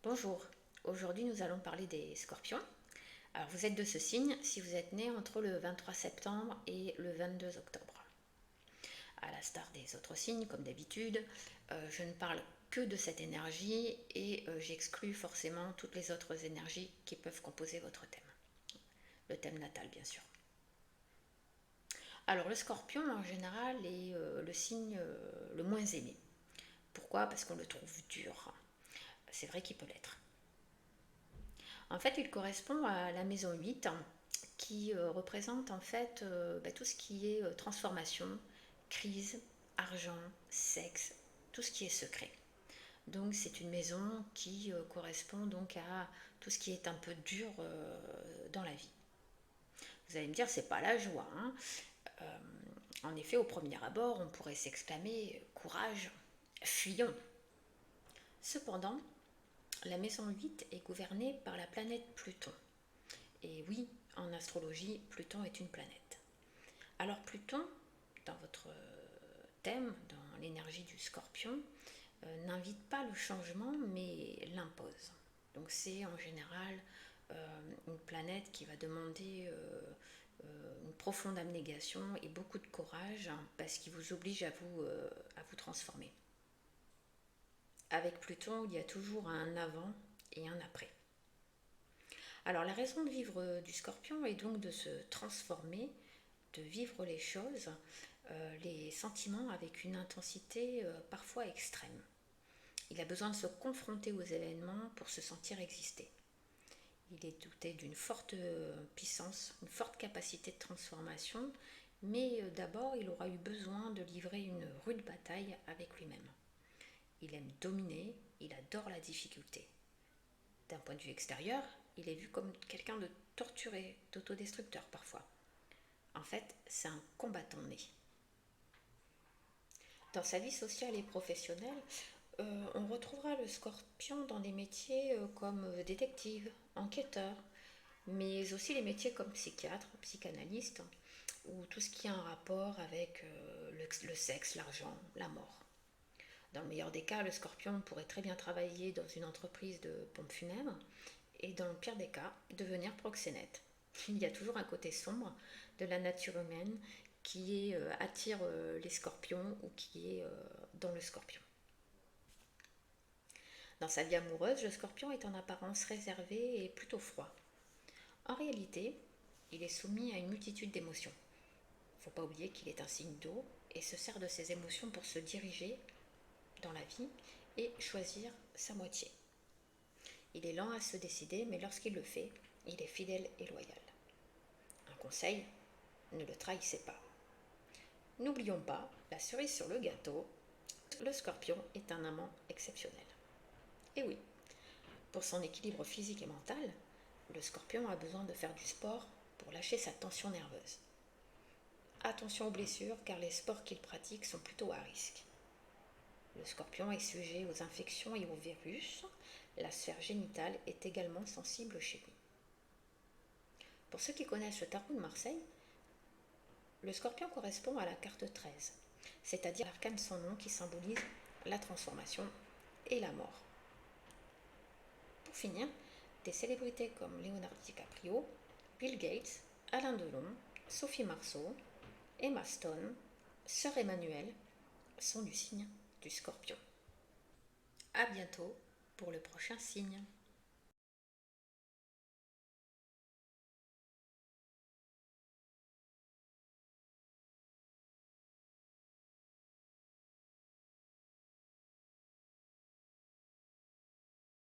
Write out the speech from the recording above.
Bonjour, aujourd'hui nous allons parler des scorpions. Alors vous êtes de ce signe si vous êtes né entre le 23 septembre et le 22 octobre. À la star des autres signes, comme d'habitude, je ne parle que de cette énergie et j'exclus forcément toutes les autres énergies qui peuvent composer votre thème. Le thème natal bien sûr. Alors le scorpion en général est le signe le moins aimé. Pourquoi? Parce qu'on le trouve dur. C'est vrai qu'il peut l'être. En fait, il correspond à la maison 8 qui représente en fait tout ce qui est transformation, crise, argent, sexe, tout ce qui est secret. Donc c'est une maison qui correspond donc à tout ce qui est un peu dur dans la vie. Vous allez me dire, c'est pas la joie, hein. En effet, au premier abord, on pourrait s'exclamer courage, fuyons. Cependant, la maison 8 est gouvernée par la planète Pluton. Et oui, en astrologie, Pluton est une planète. Alors Pluton, dans votre thème, dans l'énergie du Scorpion, n'invite pas le changement, mais l'impose. Donc c'est en général une planète qui va demander une profonde abnégation et beaucoup de courage, hein, parce qu'il vous oblige à vous transformer. Avec Pluton, il y a toujours un avant et un après. Alors la raison de vivre du Scorpion est donc de se transformer, de vivre les choses, les sentiments avec une intensité parfois extrême. Il a besoin de se confronter aux événements pour se sentir exister. Il est doté d'une forte puissance, une forte capacité de transformation, mais d'abord il aura eu besoin de livrer une rude bataille avec lui-même. Il aime dominer, il adore la difficulté. D'un point de vue extérieur, il est vu comme quelqu'un de torturé, d'autodestructeur parfois. En fait, c'est un combattant né. Dans sa vie sociale et professionnelle, on retrouvera le scorpion dans des métiers comme détective, enquêteur, mais aussi les métiers comme psychiatre, psychanalyste, ou tout ce qui a un rapport avec le sexe, l'argent, la mort. Dans le meilleur des cas, le scorpion pourrait très bien travailler dans une entreprise de pompes funèbres et dans le pire des cas, devenir proxénète. Il y a toujours un côté sombre de la nature humaine qui attire les scorpions ou qui est dans le scorpion. Dans sa vie amoureuse, le scorpion est en apparence réservé et plutôt froid. En réalité, il est soumis à une multitude d'émotions. Il ne faut pas oublier qu'il est un signe d'eau et se sert de ses émotions pour se diriger dans la vie et choisir sa moitié. Il est lent à se décider, mais lorsqu'il le fait, il est fidèle et loyal. Un conseil, ne le trahissez pas. N'oublions pas, la cerise sur le gâteau, le scorpion est un amant exceptionnel. Et oui, pour son équilibre physique et mental, le scorpion a besoin de faire du sport pour lâcher sa tension nerveuse. Attention aux blessures car les sports qu'il pratique sont plutôt à risque. Le scorpion est sujet aux infections et aux virus. La sphère génitale est également sensible chez lui. Pour ceux qui connaissent le tarot de Marseille, le scorpion correspond à la carte 13, c'est-à-dire l'arcane de son nom qui symbolise la transformation et la mort. Pour finir, des célébrités comme Leonardo DiCaprio, Bill Gates, Alain Delon, Sophie Marceau, Emma Stone, Sœur Emmanuelle sont du signe du Scorpion. À bientôt pour le prochain signe.